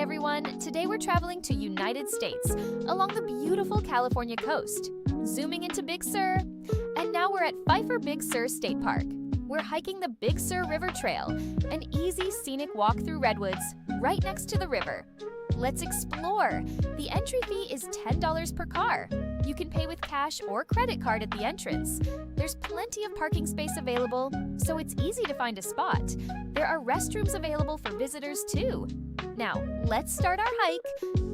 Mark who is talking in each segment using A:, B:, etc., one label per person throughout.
A: everyone! Today we're traveling to United States, along the beautiful California coast, zooming into Big Sur. And now we're at Pfeiffer Big Sur State Park. We're hiking the Big Sur River Trail, an easy scenic walk through Redwoods, right next to the river. Let's explore! The entry fee is $10 per car. You can pay with cash or credit card at the entrance. There's plenty of parking space available, so it's easy to find a spot. There are restrooms available for visitors too. Now, let's start our hike.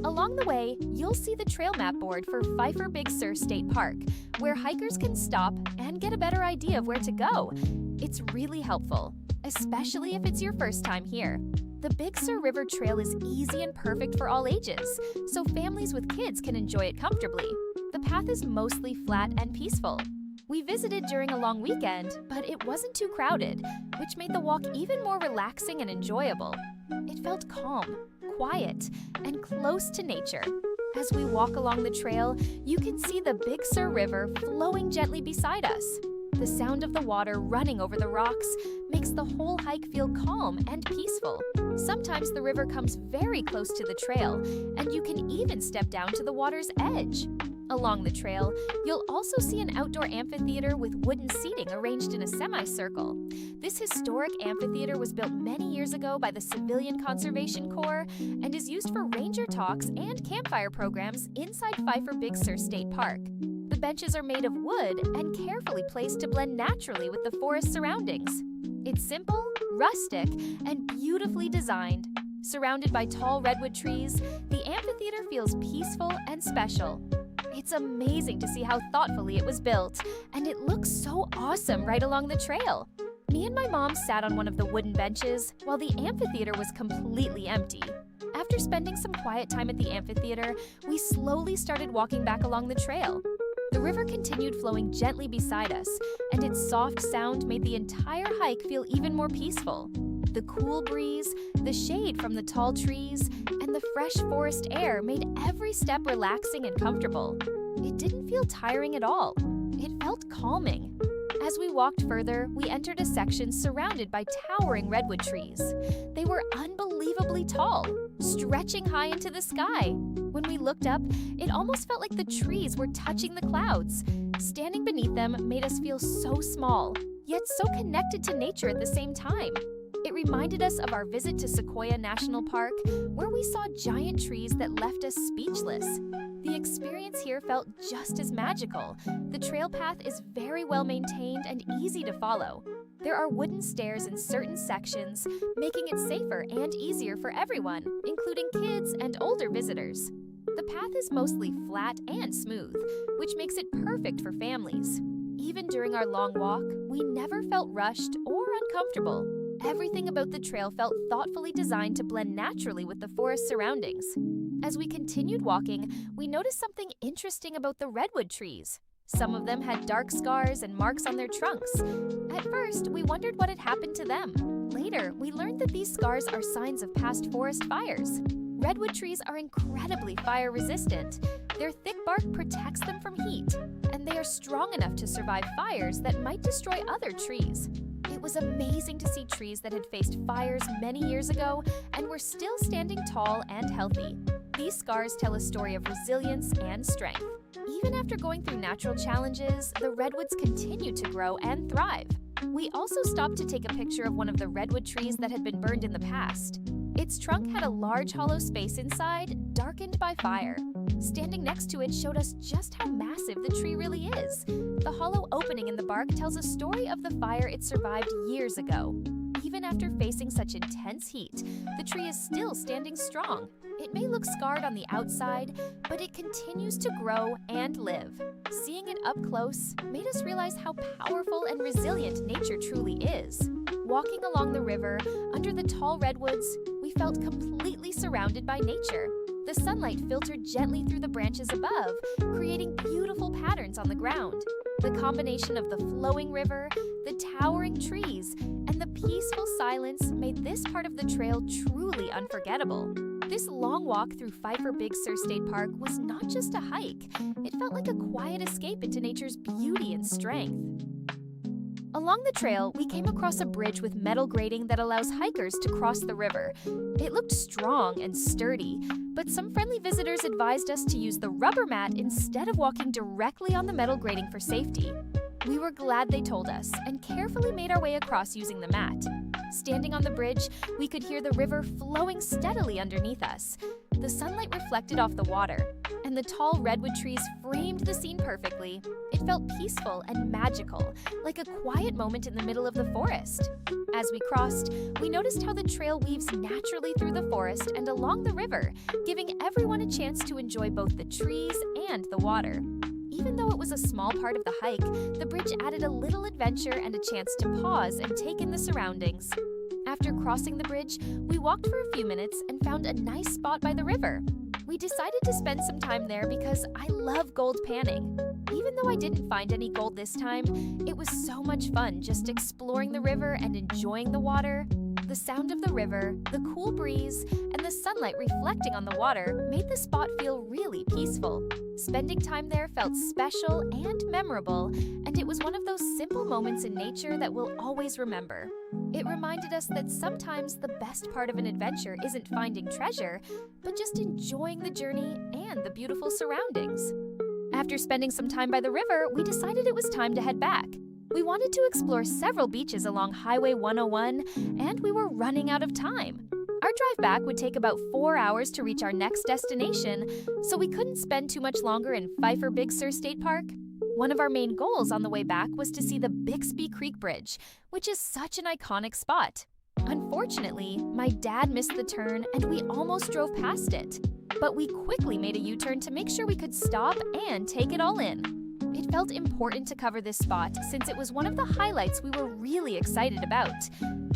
A: Along the way, you'll see the trail map board for Pfeiffer Big Sur State Park, where hikers can stop and get a better idea of where to go. It's really helpful, especially if it's your first time here. The Big Sur River Trail is easy and perfect for all ages, so families with kids can enjoy it comfortably. The path is mostly flat and peaceful. We visited during a long weekend, but it wasn't too crowded, which made the walk even more relaxing and enjoyable. It felt calm, quiet, and close to nature. As we walk along the trail, you can see the Big Sur River flowing gently beside us. The sound of the water running over the rocks makes the whole hike feel calm and peaceful. Sometimes the river comes very close to the trail, and you can even step down to the water's edge. Along the trail, you'll also see an outdoor amphitheater with wooden seating arranged in a semicircle. This historic amphitheater was built many years ago by the Civilian Conservation Corps and is used for ranger talks and campfire programs inside Pfeiffer Big Sur State Park. The benches are made of wood and carefully placed to blend naturally with the forest surroundings. It's simple, rustic, and beautifully designed. Surrounded by tall redwood trees, the amphitheater feels peaceful and special. It's amazing to see how thoughtfully it was built, and it looks so awesome right along the trail. Me and my mom sat on one of the wooden benches while the amphitheater was completely empty. After spending some quiet time at the amphitheater, we slowly started walking back along the trail. The river continued flowing gently beside us, and its soft sound made the entire hike feel even more peaceful. The cool breeze, the shade from the tall trees, and the fresh forest air made every step relaxing and comfortable. It didn't feel tiring at all. It felt calming. As we walked further, we entered a section surrounded by towering redwood trees. They were unbelievably tall, stretching high into the sky. When we looked up, it almost felt like the trees were touching the clouds. Standing beneath them made us feel so small, yet so connected to nature at the same time. It reminded us of our visit to Sequoia National Park, where we saw giant trees that left us speechless. The experience here felt just as magical. The trail path is very well maintained and easy to follow. There are wooden stairs in certain sections, making it safer and easier for everyone, including kids and older visitors. The path is mostly flat and smooth, which makes it perfect for families. Even during our long walk, we never felt rushed or uncomfortable. Everything about the trail felt thoughtfully designed to blend naturally with the forest surroundings. As we continued walking, we noticed something interesting about the redwood trees. Some of them had dark scars and marks on their trunks. At first, we wondered what had happened to them. Later, we learned that these scars are signs of past forest fires. Redwood trees are incredibly fire-resistant. Their thick bark protects them from heat, and they are strong enough to survive fires that might destroy other trees. It was amazing to see trees that had faced fires many years ago and were still standing tall and healthy. These scars tell a story of resilience and strength. Even after going through natural challenges, the redwoods continue to grow and thrive. We also stopped to take a picture of one of the redwood trees that had been burned in the past. Its trunk had a large hollow space inside, darkened by fire. Standing next to it showed us just how massive the tree really is. The hollow opening in the bark tells a story of the fire it survived years ago. Even after facing such intense heat, the tree is still standing strong. It may look scarred on the outside, but it continues to grow and live. Seeing it up close made us realize how powerful and resilient nature truly is. Walking along the river, under the tall redwoods, we felt completely surrounded by nature. The sunlight filtered gently through the branches above, creating beautiful patterns on the ground. The combination of the flowing river, the towering trees, and the peaceful silence made this part of the trail truly unforgettable. This long walk through Pfeiffer Big Sur State Park was not just a hike. It felt like a quiet escape into nature's beauty and strength. Along the trail, we came across a bridge with metal grating that allows hikers to cross the river. It looked strong and sturdy, but some friendly visitors advised us to use the rubber mat instead of walking directly on the metal grating for safety. We were glad they told us and carefully made our way across using the mat. Standing on the bridge, we could hear the river flowing steadily underneath us. The sunlight reflected off the water, and the tall redwood trees framed the scene perfectly. It felt peaceful and magical, like a quiet moment in the middle of the forest. As we crossed, we noticed how the trail weaves naturally through the forest and along the river, giving everyone a chance to enjoy both the trees and the water. Even though it was a small part of the hike, the bridge added a little adventure and a chance to pause and take in the surroundings. After crossing the bridge, we walked for a few minutes and found a nice spot by the river. We decided to spend some time there because I love gold panning. Even though I didn't find any gold this time, it was so much fun just exploring the river and enjoying the water. The sound of the river, the cool breeze, and the sunlight reflecting on the water made the spot feel really peaceful. Spending time there felt special and memorable, and it was one of those simple moments in nature that we'll always remember. It reminded us that sometimes the best part of an adventure isn't finding treasure, but just enjoying the journey and the beautiful surroundings. After spending some time by the river, we decided it was time to head back. We wanted to explore several beaches along Highway 101, and we were running out of time. Our drive back would take about 4 hours to reach our next destination, so we couldn't spend too much longer in Pfeiffer Big Sur State Park. One of our main goals on the way back was to see the Bixby Creek Bridge, which is such an iconic spot. Unfortunately, my dad missed the turn and we almost drove past it. But we quickly made a U-turn to make sure we could stop and take it all in. It felt important to cover this spot since it was one of the highlights we were really excited about.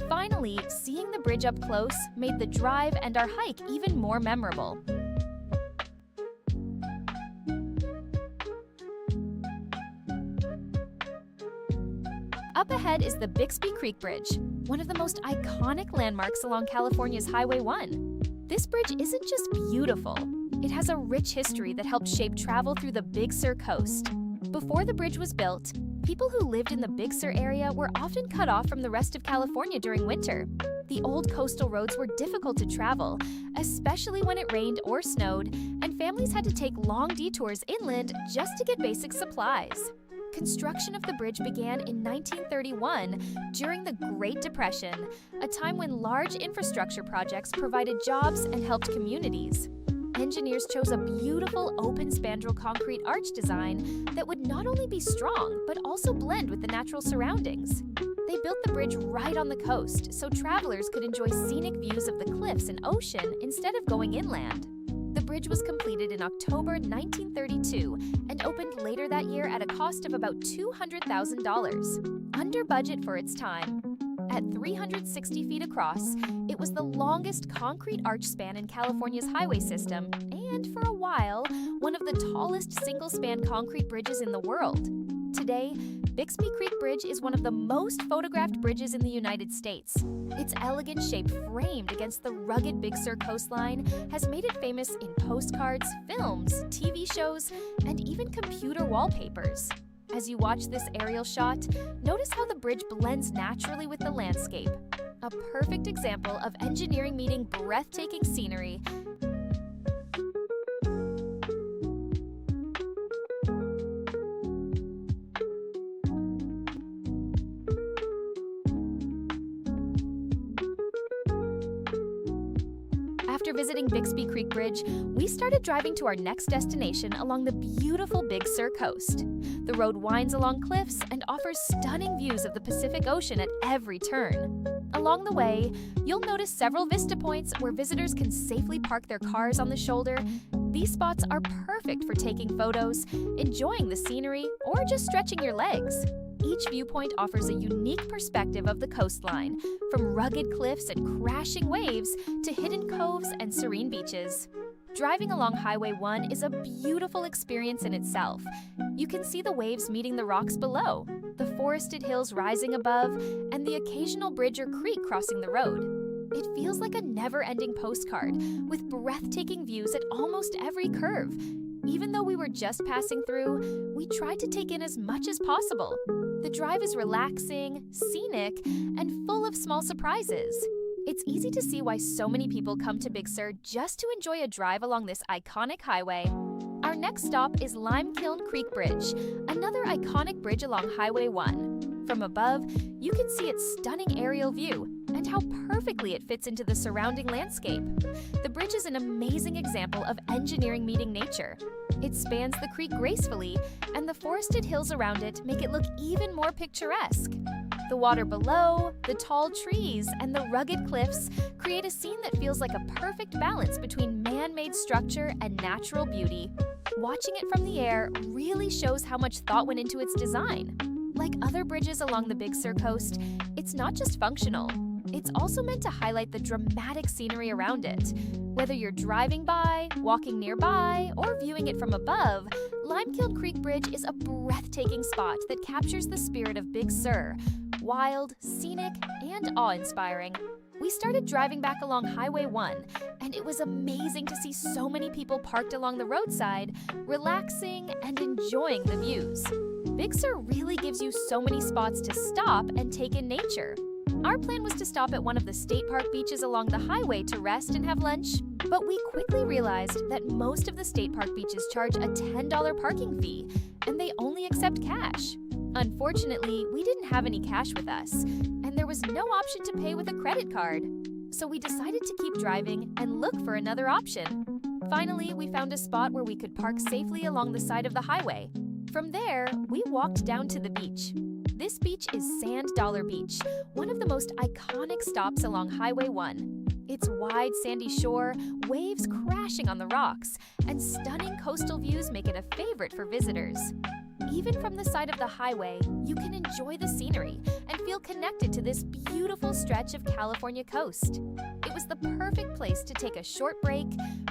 A: Finally, seeing the bridge up close made the drive and our hike even more memorable. Up ahead is the Bixby Creek Bridge, one of the most iconic landmarks along California's Highway 1. This bridge isn't just beautiful, it has a rich history that helped shape travel through the Big Sur coast. Before the bridge was built, people who lived in the Big Sur area were often cut off from the rest of California during winter. The old coastal roads were difficult to travel, especially when it rained or snowed, and families had to take long detours inland just to get basic supplies. Construction of the bridge began in 1931 during the Great Depression, a time when large infrastructure projects provided jobs and helped communities. Engineers chose a beautiful open spandrel concrete arch design that would not only be strong, but also blend with the natural surroundings. They built the bridge right on the coast, so travelers could enjoy scenic views of the cliffs and ocean instead of going inland. The bridge was completed in October 1932 and opened later that year at a cost of about $200,000, under budget for its time. At 360 feet across, it was the longest concrete arch span in California's highway system and, for a while, one of the tallest single-span concrete bridges in the world. Today, Bixby Creek Bridge is one of the most photographed bridges in the United States. Its elegant shape framed against the rugged Big Sur coastline has made it famous in postcards, films, TV shows, and even computer wallpapers. As you watch this aerial shot, notice how the bridge blends naturally with the landscape. A perfect example of engineering meeting breathtaking scenery. After visiting Bixby Creek Bridge, we started driving to our next destination along the beautiful Big Sur coast. The road winds along cliffs and offers stunning views of the Pacific Ocean at every turn. Along the way, you'll notice several vista points where visitors can safely park their cars on the shoulder. These spots are perfect for taking photos, enjoying the scenery, or just stretching your legs. Each viewpoint offers a unique perspective of the coastline, from rugged cliffs and crashing waves to hidden coves and serene beaches. Driving along Highway 1 is a beautiful experience in itself. You can see the waves meeting the rocks below, the forested hills rising above, and the occasional bridge or creek crossing the road. It feels like a never-ending postcard, with breathtaking views at almost every curve. Even though we were just passing through, we tried to take in as much as possible. The drive is relaxing, scenic, and full of small surprises. It's easy to see why so many people come to Big Sur just to enjoy a drive along this iconic highway. Our next stop is Limekiln Creek Bridge, another iconic bridge along Highway 1. From above, you can see its stunning aerial view and how perfectly it fits into the surrounding landscape. The bridge is an amazing example of engineering meeting nature. It spans the creek gracefully, and the forested hills around it make it look even more picturesque. The water below, the tall trees, and the rugged cliffs create a scene that feels like a perfect balance between man-made structure and natural beauty. Watching it from the air really shows how much thought went into its design. Like other bridges along the Big Sur coast, it's not just functional. It's also meant to highlight the dramatic scenery around it. Whether you're driving by, walking nearby, or viewing it from above, Limekiln Creek Bridge is a breathtaking spot that captures the spirit of Big Sur. Wild, scenic, and awe-inspiring. We started driving back along Highway 1, and it was amazing to see so many people parked along the roadside, relaxing and enjoying the views. Big Sur really gives you so many spots to stop and take in nature. Our plan was to stop at one of the state park beaches along the highway to rest and have lunch, but we quickly realized that most of the state park beaches charge a $10 parking fee, and they only accept cash. Unfortunately, we didn't have any cash with us, and there was no option to pay with a credit card. So we decided to keep driving and look for another option. Finally, we found a spot where we could park safely along the side of the highway. From there, we walked down to the beach. This beach is Sand Dollar Beach, one of the most iconic stops along Highway 1. Its wide sandy shore, waves crashing on the rocks, and stunning coastal views make it a favorite for visitors. Even from the side of the highway, you can enjoy the scenery and feel connected to this beautiful stretch of California coast. It was the perfect place to take a short break,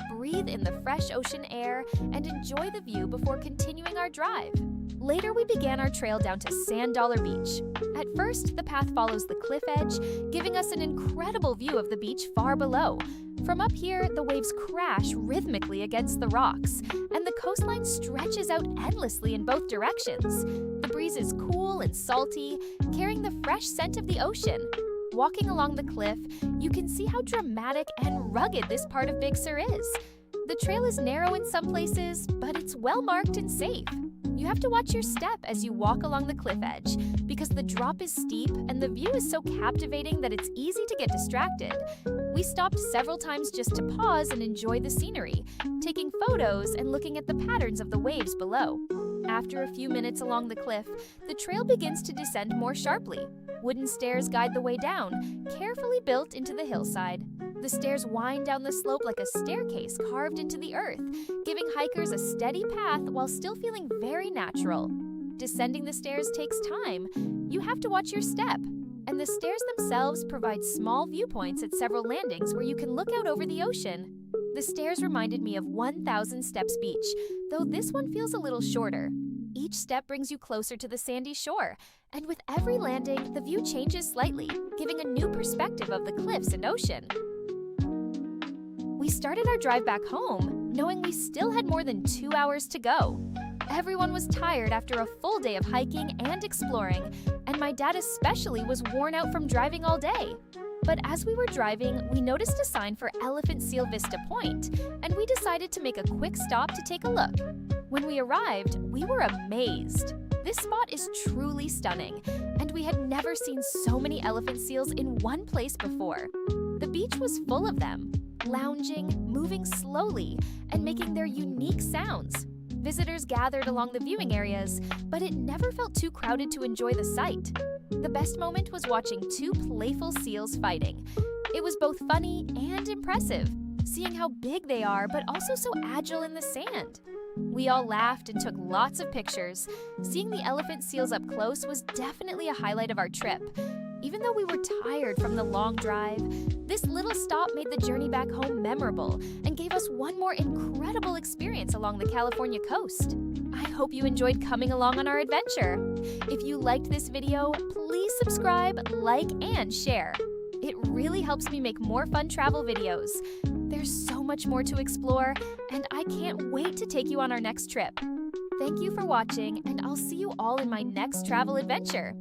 A: breathe in the fresh ocean air, and enjoy the view before continuing our drive. Later, we began our trail down to Sand Dollar Beach. At first, the path follows the cliff edge, giving us an incredible view of the beach far below. From up here, the waves crash rhythmically against the rocks, and the coastline stretches out endlessly in both directions. The breeze is cool and salty, carrying the fresh scent of the ocean. Walking along the cliff, you can see how dramatic and rugged this part of Big Sur is. The trail is narrow in some places, but it's well marked and safe. You have to watch your step as you walk along the cliff edge, because the drop is steep and the view is so captivating that it's easy to get distracted. We stopped several times just to pause and enjoy the scenery, taking photos and looking at the patterns of the waves below. After a few minutes along the cliff, the trail begins to descend more sharply. Wooden stairs guide the way down, carefully built into the hillside. The stairs wind down the slope like a staircase carved into the earth, giving hikers a steady path while still feeling very natural. Descending the stairs takes time. You have to watch your step. And the stairs themselves provide small viewpoints at several landings where you can look out over the ocean. The stairs reminded me of 1,000 Steps Beach, though this one feels a little shorter. Each step brings you closer to the sandy shore, and with every landing, the view changes slightly, giving a new perspective of the cliffs and ocean. We started our drive back home, knowing we still had more than 2 hours to go. Everyone was tired after a full day of hiking and exploring, and my dad especially was worn out from driving all day. But as we were driving, we noticed a sign for Elephant Seal Vista Point, and we decided to make a quick stop to take a look. When we arrived, we were amazed. This spot is truly stunning, and we had never seen so many elephant seals in one place before. The beach was full of them, lounging, moving slowly, and making their unique sounds. Visitors gathered along the viewing areas, but it never felt too crowded to enjoy the sight. The best moment was watching two playful seals fighting. It was both funny and impressive, seeing how big they are but also so agile in the sand. We all laughed and took lots of pictures. Seeing the elephant seals up close was definitely a highlight of our trip. Even though we were tired from the long drive, this little stop made the journey back home memorable and gave us one more incredible experience along the California coast. I hope you enjoyed coming along on our adventure. If you liked this video, please subscribe, like, and share. It really helps me make more fun travel videos. There's so much more to explore, and I can't wait to take you on our next trip. Thank you for watching, and I'll see you all in my next travel adventure.